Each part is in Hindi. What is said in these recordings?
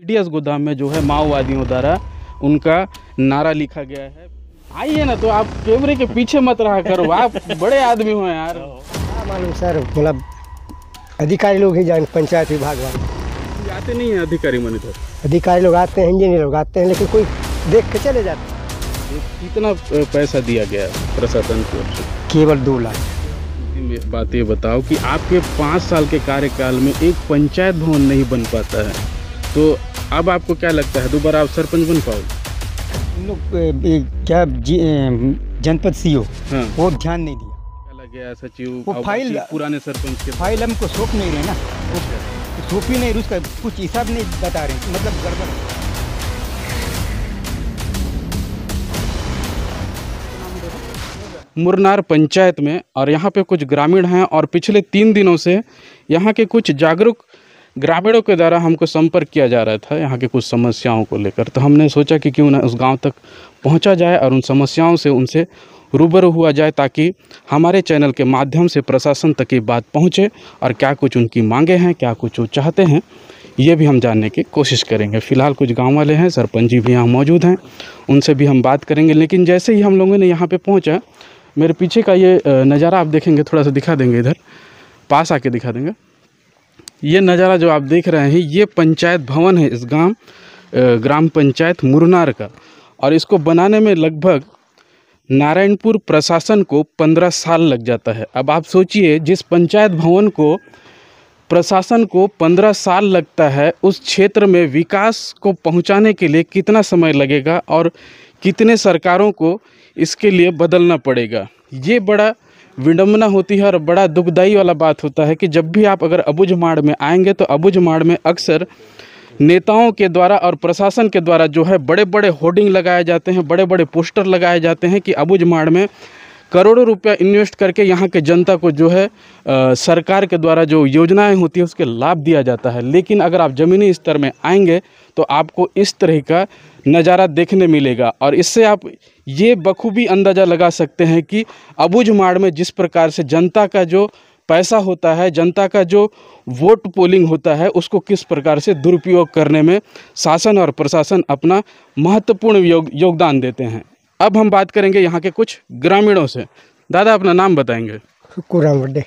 पीडीएस गोदाम में जो है माओवादियों द्वारा उनका नारा लिखा गया है। आइए ना, तो आप कैमरे के पीछे मत रहा करो, आप बड़े आदमी हो यार। क्या मालूम सर, मतलब अधिकारी लोग ही जान, पंचायत विभाग वाले आते नहीं है अधिकारी मॉनिटर। अधिकारी लोग आते हैं, इंजीनियर लोग आते हैं, लेकिन कोई देख के चले जाते हैं। कितना पैसा दिया गया है प्रशासन की ओर से? केवल 2 लाख। बात ये बताओ कि आपके 5 साल के कार्यकाल में एक पंचायत भवन नहीं बन पाता है, तो अब आपको क्या लगता है दोबारा आप सरपंच बन पाओगे? इन लोग क्या जनपद सीओ हाँ, वो ध्यान नहीं दिया। क्या लग गया सचिव वो और फाइल- बाकी पुराने सरपंच के फाइल हमको सौंप नहीं रहे ना, सौंप ही नहीं, उसका कुछ हिसाब नहीं बता रहे, मतलब गड़बड़ है। मुरनार पंचायत में, और यहाँ पे कुछ ग्रामीण हैं और पिछले 3 दिनों से यहाँ के कुछ जागरूक ग्रामीणों के द्वारा हमको संपर्क किया जा रहा था यहाँ के कुछ समस्याओं को लेकर। तो हमने सोचा कि क्यों ना उस गांव तक पहुंचा जाए और उन समस्याओं से उनसे रूबरू हुआ जाए, ताकि हमारे चैनल के माध्यम से प्रशासन तक ये बात पहुँचे और क्या कुछ उनकी मांगे हैं, क्या कुछ वो चाहते हैं, ये भी हम जानने की कोशिश करेंगे। फ़िलहाल कुछ गाँव वाले हैं, सरपंच जी भी यहाँ मौजूद हैं, उनसे भी हम बात करेंगे। लेकिन जैसे ही हम लोगों ने यहाँ पर पहुँचा, मेरे पीछे का ये नज़ारा आप देखेंगे, थोड़ा सा दिखा देंगे, इधर पास आके दिखा देंगे। ये नज़ारा जो आप देख रहे हैं, ये पंचायत भवन है इस ग्राम पंचायत मुरनार का, और इसको बनाने में लगभग नारायणपुर प्रशासन को 15 साल लग जाता है। अब आप सोचिए, जिस पंचायत भवन को प्रशासन को 15 साल लगता है, उस क्षेत्र में विकास को पहुंचाने के लिए कितना समय लगेगा और कितने सरकारों को इसके लिए बदलना पड़ेगा। ये बड़ा विडंबना होती है और बड़ा दुखदाई वाला बात होता है कि जब भी आप अगर अबुझमाड़ में आएंगे, तो अबुझमाड़ में अक्सर नेताओं के द्वारा और प्रशासन के द्वारा जो है बड़े बड़े होर्डिंग लगाए जाते हैं, बड़े बड़े पोस्टर लगाए जाते हैं कि अबुझमाड़ में करोड़ों रुपया इन्वेस्ट करके यहाँ के जनता को जो है सरकार के द्वारा जो योजनाएं होती है उसके लाभ दिया जाता है। लेकिन अगर आप ज़मीनी स्तर में आएंगे तो आपको इस तरह का नज़ारा देखने मिलेगा, और इससे आप ये बखूबी अंदाज़ा लगा सकते हैं कि अबुझमाड़ में जिस प्रकार से जनता का जो पैसा होता है, जनता का जो वोट पोलिंग होता है, उसको किस प्रकार से दुरुपयोग करने में शासन और प्रशासन अपना महत्वपूर्ण योगदान देते हैं। अब हम बात करेंगे यहाँ के कुछ ग्रामीणों से। दादा, अपना नाम बताएंगे? सुक्कूराम वड्डे।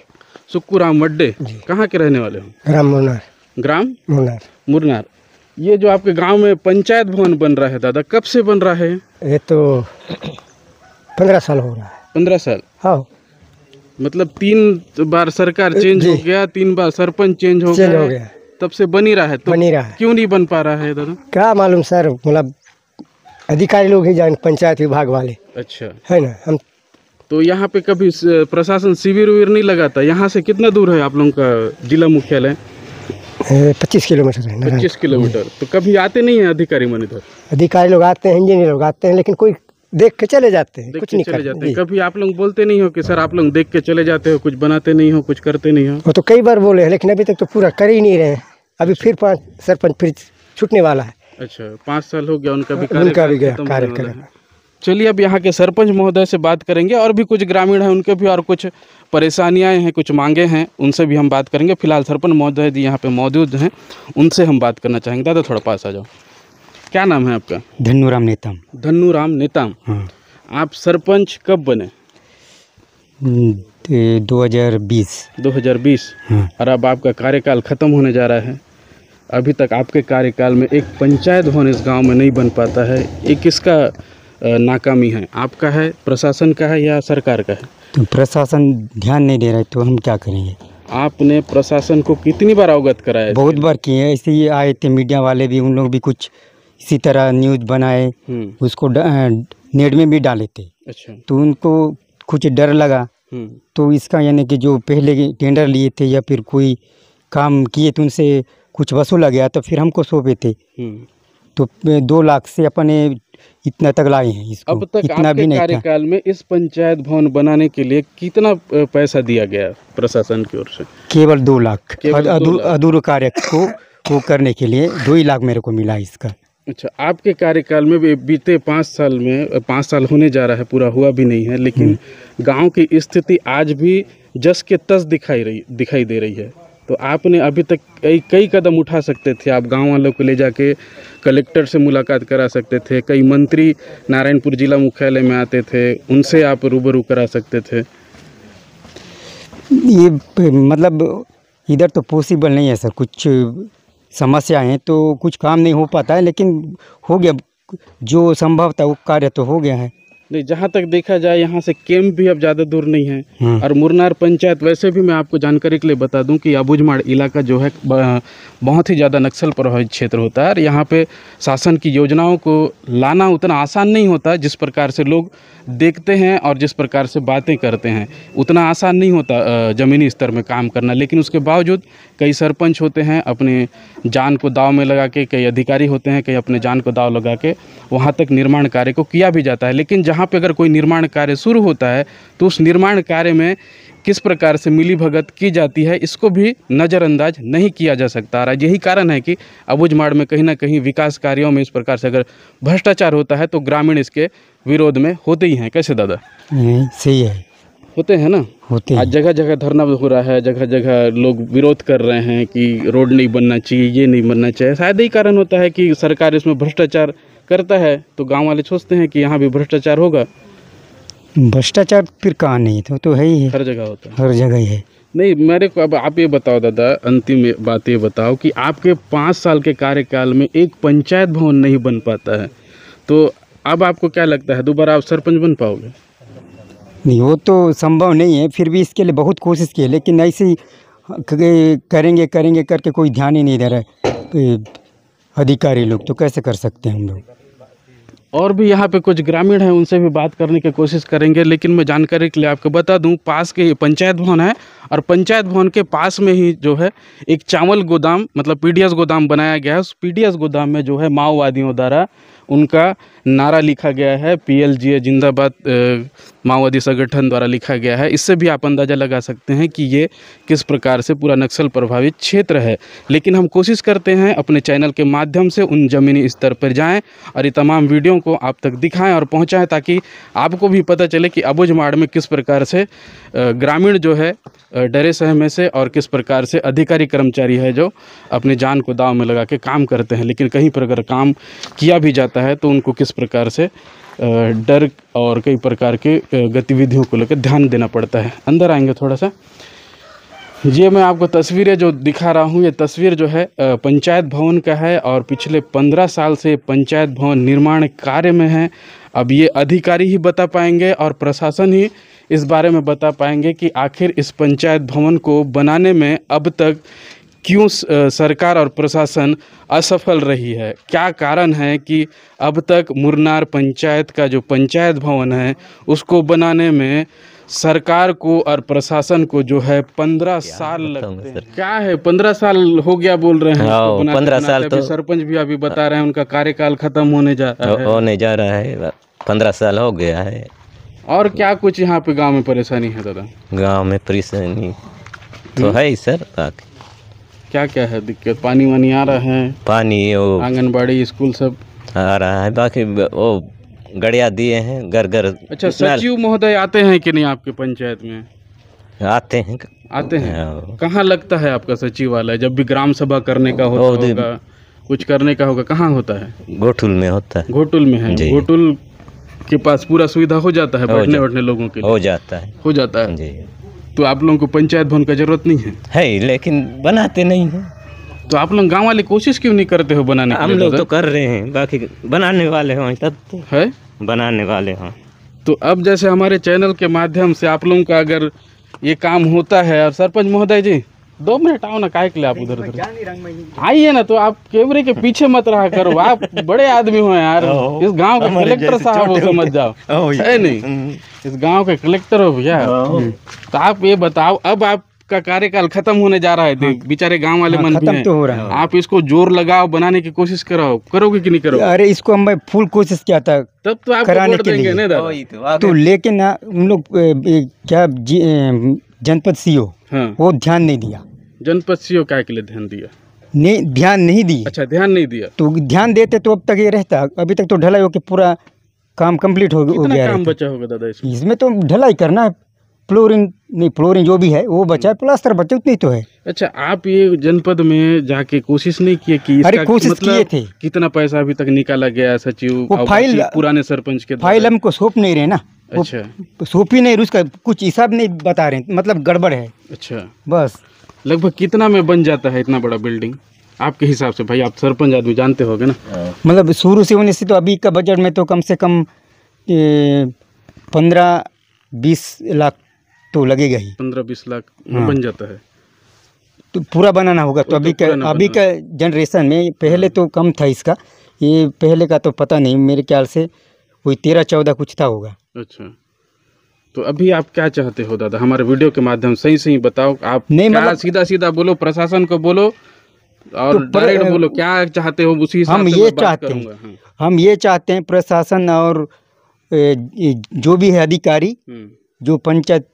सुक्कूराम वड्डे, कहाँ के रहने वाले हो? ग्राम मुरनार। ग्राम मुरनार। मुरनार। ये जो आपके गांव में पंचायत भवन बन रहा है दादा, कब से बन रहा है? ये तो 15 साल हो रहा है। 15 साल? हाँ, मतलब 3 बार सरकार चेंज हो गया, 3 बार सरपंच चेंज हो गया, तब से बन ही रहा है। तो बन ही रहा है। क्यों नहीं बन पा रहा है दादा? क्या मालूम सर, मतलब अधिकारी लोग ही जान, पंचायत विभाग वाले, अच्छा, है ना। हम तो यहाँ पे कभी प्रशासन शिविर विविर नहीं लगाता? यहाँ से कितना दूर है आप लोगों का जिला मुख्यालय? 25 किलोमीटर है। 25 किलोमीटर। तो कभी आते नहीं है अधिकारी मॉनिटर? अधिकारी लोग आते हैं, इंजीनियर लोग आते हैं, लेकिन कोई देख के चले जाते हैं, कुछ नहीं चले जाते हैं। करते। कभी आप लोग बोलते नहीं हो कि सर आप लोग देख के चले जाते हो, कुछ बनाते नहीं हो, कुछ करते नहीं हो? वो तो कई बार बोले हैं, लेकिन अभी तक तो पूरा कर ही नहीं रहे हैं। अभी फिर 5 सरपंच फिर छूटने वाला है। अच्छा, 5 साल हो गया उनका भी गया खत्म होने वाला है। चलिए, अब यहाँ के सरपंच महोदय से बात करेंगे, और भी कुछ ग्रामीण हैं, उनके भी और कुछ परेशानियाँ हैं, कुछ मांगे हैं, उनसे भी हम बात करेंगे। फिलहाल सरपंच महोदय जी यहाँ पे मौजूद हैं, उनसे हम बात करना चाहेंगे। दादा, थोड़ा पास आ जाओ। क्या नाम है आपका? धन्नूराम नेताम। धन्नूराम नेताम। हाँ। आप सरपंच कब बने? 2020। 2020। हाँ। और अब आपका कार्यकाल ख़त्म होने जा रहा है। अभी तक आपके कार्यकाल में एक पंचायत भवन इस गांव में नहीं बन पाता है। ये किसका नाकामी है? आपका है, प्रशासन का है, या सरकार का है? तो प्रशासन ध्यान नहीं दे रहा है, तो हम क्या करेंगे। आपने प्रशासन को कितनी बार अवगत कराया? बहुत बार किए, ऐसे ही आए थे मीडिया वाले भी, उन लोग भी कुछ इसी तरह न्यूज़ बनाए, उसको नेट में भी डाले थे। अच्छा। तो उनको कुछ डर लगा, तो इसका यानी कि जो पहले टेंडर लिए थे या फिर कोई काम किए तो उनसे कुछ वसूला गया, तो फिर हमको सौंपे थे। तो 2 लाख से अपने इतना तक लाए हैं इसको। अब तक इतना आपके कार्यकाल में इस पंचायत भवन बनाने के लिए कितना पैसा दिया गया प्रशासन की ओर से? केवल 2 लाख। केवल 2 लाख। अधूरे कार्य को वो करने के लिए 2 ही लाख मेरे को मिला इसका। अच्छा, आपके कार्यकाल में भी बीते 5 साल में 5 साल होने जा रहा है, पूरा हुआ भी नहीं है, लेकिन गांव की स्थिति आज भी जस के तस दिखाई दे रही है। तो आपने अभी तक कई कदम उठा सकते थे। आप गांव वालों को ले जाके कलेक्टर से मुलाकात करा सकते थे, कई मंत्री नारायणपुर जिला मुख्यालय में आते थे, उनसे आप रूबरू करा सकते थे। ये मतलब इधर तो पॉसिबल नहीं है सर, कुछ समस्या है तो कुछ काम नहीं हो पाता है, लेकिन हो गया जो संभव था वो कार्य तो हो गया है। नहीं, जहाँ तक देखा जाए यहाँ से कैंप भी अब ज़्यादा दूर नहीं है। और मुरनार पंचायत, वैसे भी मैं आपको जानकारी के लिए बता दूं कि अबूझमाड़ इलाका जो है बहुत ही ज़्यादा नक्सल प्रभावित क्षेत्र होता है और यहाँ पे शासन की योजनाओं को लाना उतना आसान नहीं होता। जिस प्रकार से लोग देखते हैं और जिस प्रकार से बातें करते हैं उतना आसान नहीं होता ज़मीनी स्तर में काम करना। लेकिन उसके बावजूद कई सरपंच होते हैं अपने जान को दाव में लगा के, कई अधिकारी होते हैं कई अपने जान को दाव लगा के वहाँ तक निर्माण कार्य को किया भी जाता है। लेकिन जहाँ पे अगर कोई निर्माण कार्य शुरू होता है तो उस निर्माण कार्य में किस प्रकार से मिलीभगत की जाती है इसको भी नज़रअंदाज नहीं किया जा सकता। और यही कारण है कि अबूझमाड़ में कहीं ना कहीं विकास कार्यों में इस प्रकार से अगर भ्रष्टाचार होता है तो ग्रामीण इसके विरोध में होते ही हैं। कैसे दादा? सही है, होते हैं ना, होते हैं। आज जगह जगह धरना हो रहा है, जगह जगह लोग विरोध कर रहे हैं कि रोड नहीं बनना चाहिए, ये नहीं बनना चाहिए। शायद यही कारण होता है कि सरकार इसमें भ्रष्टाचार करता है तो गांव वाले सोचते हैं कि यहाँ भी भ्रष्टाचार होगा। भ्रष्टाचार फिर कहाँ नहीं, तो है ही है, हर जगह होता है, हर जगह ही है। नहीं मेरे को अब आप ये बताओ दादा, अंतिम बात ये बताओ कि आपके 5 साल के कार्यकाल में एक पंचायत भवन नहीं बन पाता है, तो अब आपको क्या लगता है दोबारा आप सरपंच बन पाओगे? नहीं, वो तो संभव नहीं है। फिर भी इसके लिए बहुत कोशिश की है, लेकिन ऐसे ही करेंगे करेंगे करके कोई ध्यान ही नहीं दे रहा है अधिकारी लोग, तो कैसे कर सकते हैं हम लोग। और भी यहाँ पे कुछ ग्रामीण हैं, उनसे भी बात करने की कोशिश करेंगे। लेकिन मैं जानकारी के लिए आपको बता दूं, पास के पंचायत भवन है और पंचायत भवन के पास में ही जो है एक चावल गोदाम मतलब पीडीएस गोदाम बनाया गया है। उस पीडीएस गोदाम में जो है माओवादियों द्वारा उनका नारा लिखा गया है, पीएलजीए जिंदाबाद माओवादी संगठन द्वारा लिखा गया है। इससे भी आप अंदाज़ा लगा सकते हैं कि ये किस प्रकार से पूरा नक्सल प्रभावित क्षेत्र है। लेकिन हम कोशिश करते हैं अपने चैनल के माध्यम से उन ज़मीनी स्तर पर जाएं और ये तमाम वीडियो को आप तक दिखाएं और पहुंचाएं, ताकि आपको भी पता चले कि अबूझमाड़ में किस प्रकार से ग्रामीण जो है डरे सहमे से और किस प्रकार से अधिकारी कर्मचारी है जो अपनी जान को दांव में लगा के काम करते हैं। लेकिन कहीं पर अगर काम किया भी जाता है तो उनको किस प्रकार से डर और कई प्रकार के गतिविधियों को लेकर ध्यान देना पड़ता है। अंदर आएंगे थोड़ा सा। ये मैं आपको तस्वीरें जो दिखा रहा हूँ, ये तस्वीर जो है पंचायत भवन का है और पिछले 15 साल से पंचायत भवन निर्माण कार्य में है। अब ये अधिकारी ही बता पाएंगे और प्रशासन ही इस बारे में बता पाएंगे कि आखिर इस पंचायत भवन को बनाने में अब तक क्यों सरकार और प्रशासन असफल रही है। क्या कारण है कि अब तक मुरनार पंचायत का जो पंचायत भवन है उसको बनाने में सरकार को और प्रशासन को जो है 15 साल लगते हैं। क्या है 15 साल हो गया बोल रहे हैं? 15 साल तो सरपंच भी अभी बता रहे हैं उनका कार्यकाल खत्म होने जा रहा है। 15 साल हो गया है। और क्या कुछ यहाँ पे गांव में परेशानी है दादा? गांव में परेशानी तो है ही सर। बाकी क्या क्या है दिक्कत? पानी वानी आ रहा है? पानी वो आंगनबाड़ी स्कूल सब आ रहा है। बाकी वो गड़िया दिए हैं घर घर। अच्छा, सचिव महोदय आते हैं कि नहीं आपके पंचायत में? आते हैं। कहाँ लगता है आपका सचिव वाला? जब भी ग्राम सभा करने का होगा, कुछ करने का होगा, कहाँ होता है? घोटुल में होता है। घोटुल में है। घोटुल के पास पूरा सुविधा हो जाता है बैठने बैठने लोगों के लिए? हो जाता है जी। तो आप लोगों को पंचायत भवन का जरूरत नहीं है? लेकिन बनाते नहीं हैं। तो आप लोग गांव वाले कोशिश क्यों नहीं करते हो बनाने की? हम लोग तो कर रहे हैं, बाकी बनाने वाले हों तब तो है, बनाने वाले हों। तो अब जैसे हमारे चैनल के माध्यम से आप लोगों का अगर ये काम होता है, और सरपंच महोदय जी 2 मिनट आओ ना, काहे के लिए आप उधर आइए ना, तो आप कैमरे के पीछे मत रहा करो, आप बड़े आदमी हो यार, इस गांव के कलेक्टर साहब हो, समझ जाओ है नहीं, इस गांव के कलेक्टर हो भैया। तो आप ये बताओ, अब आपका कार्यकाल खत्म होने जा रहा है, बेचारे गांव वाले मन भी हैं, तो हो रहा है। आप इसको जोर लगाओ, बनाने की कोशिश करोगे कि नहीं करोगे? अरे इसको हम फुल कोशिश किया था तब तो आप कराने के लिए, तो लेकिन ना उन लोग क्या जनपद सीओ वो ध्यान नहीं दिया। जनपद सीओ क्या के लिए ध्यान दिया? नहीं, ध्यान नहीं दिया। अच्छा, ध्यान नहीं दिया। तो ध्यान देते तो अब तक ये रहता। अभी तक तो ढलाई होके पूरा काम कंप्लीट हो गया। काम बचा होगा दादा इसमें? इसमें तो ढलाई करना है, फ्लोरिंग नहीं, फ्लोरिंग जो भी है वो बचा है, प्लास्टर बचा, उतनी तो है। अच्छा, आप ये जनपद में जाके कोशिश नहीं किए कि इसका अरे कोशिश मतलब किए थे, कितना पैसा अभी तक निकाला गया सचिव वो और फाइल बाकी पुराने सरपंच के फाइल द्वारा? हमको सौंप नहीं रहे ना, वो अच्छा सौंप ही नहीं, उसका कुछ हिसाब नहीं बता रहे, मतलब गड़बड़ है अच्छा। बस। लगभग कितना में बन जाता है इतना बड़ा बिल्डिंग आपके हिसाब से? भाई आप सरपंच आदमी जानते होगे ना। मतलब शुरू से होने से तो अभी का बजट में तो कम से कम 15-20 लाख तो लगेगा ही। 15-20 लाख में हाँ। बन जाता है। तो पूरा बनाना होगा तो वो अभी तो पूरा ना अभी का जनरेशन में, पहले तो कम था इसका, ये पहले का तो पता नहीं, मेरे ख्याल से कोई 13-14 कुछ था होगा। अच्छा, तो अभी आप क्या चाहते हो दादा? हमारे वीडियो के माध्यम से सही बताओ, आप नहीं, क्या मतलब सीधा सीधा बोलो, प्रशासन को बोलो और तो डायरेक्ट बोलो, क्या चाहते हो उसी हिसाब हम से ये मैं बात चाहते करूंगा। हैं, हम ये चाहते हैं प्रशासन और जो भी है अधिकारी, जो पंचायत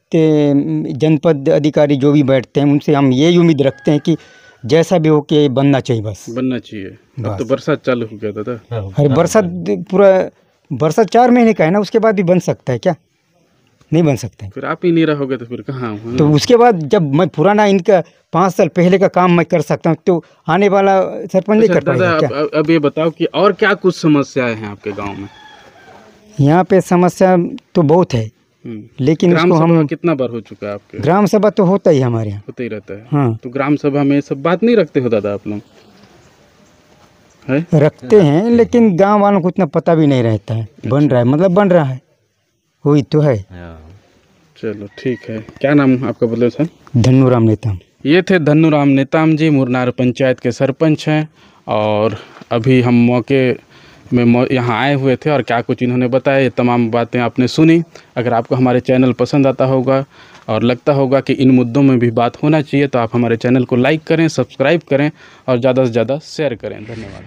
जनपद अधिकारी जो भी बैठते हैं, उनसे हम ये उम्मीद रखते हैं कि जैसा भी हो के बनना चाहिए, बस बनना चाहिए। अब बस। तो बरसात चालू हो गया दादा। अरे बरसात पूरा बरसात 4 महीने का है ना, उसके बाद भी बन सकता है क्या? नहीं बन सकता है। फिर आप ही नहीं रहोगे तो फिर कहाँ हूँ? तो उसके बाद जब मैं पुराना इनका 5 साल पहले का काम मैं कर सकता हूँ, तो आने वाला सरपंच नहीं अच्छा कर दादा, पाएगा क्या? अब ये बताओ कि और क्या कुछ समस्याएं हैं आपके गांव में? यहाँ पे समस्या तो बहुत है, लेकिन ग्राम उसको सभा हम, कितना बार हो चुका है आपके? ग्राम सभा तो होता ही हमारे यहाँ। होते ही रहता है। हाँ, तो ग्राम सभा में सब बात नहीं रखते हो दादा आप लोग? है रखते हैं, लेकिन गांव वालों को उतना पता भी नहीं रहता है। बन रहा है, मतलब बन रहा है, वही तो है। चलो ठीक है। क्या नाम आपका बोले सर? धन्नूराम नेताम। ये थे धन्नूराम नेताम जी, मुरनार पंचायत के सरपंच हैं, और अभी हम मौके में यहाँ आए हुए थे और क्या कुछ इन्होंने बताया, ये तमाम बातें आपने सुनी। अगर आपको हमारे चैनल पसंद आता होगा और लगता होगा कि इन मुद्दों में भी बात होना चाहिए, तो आप हमारे चैनल को लाइक करें, सब्सक्राइब करें और ज़्यादा से ज़्यादा शेयर करें। धन्यवाद।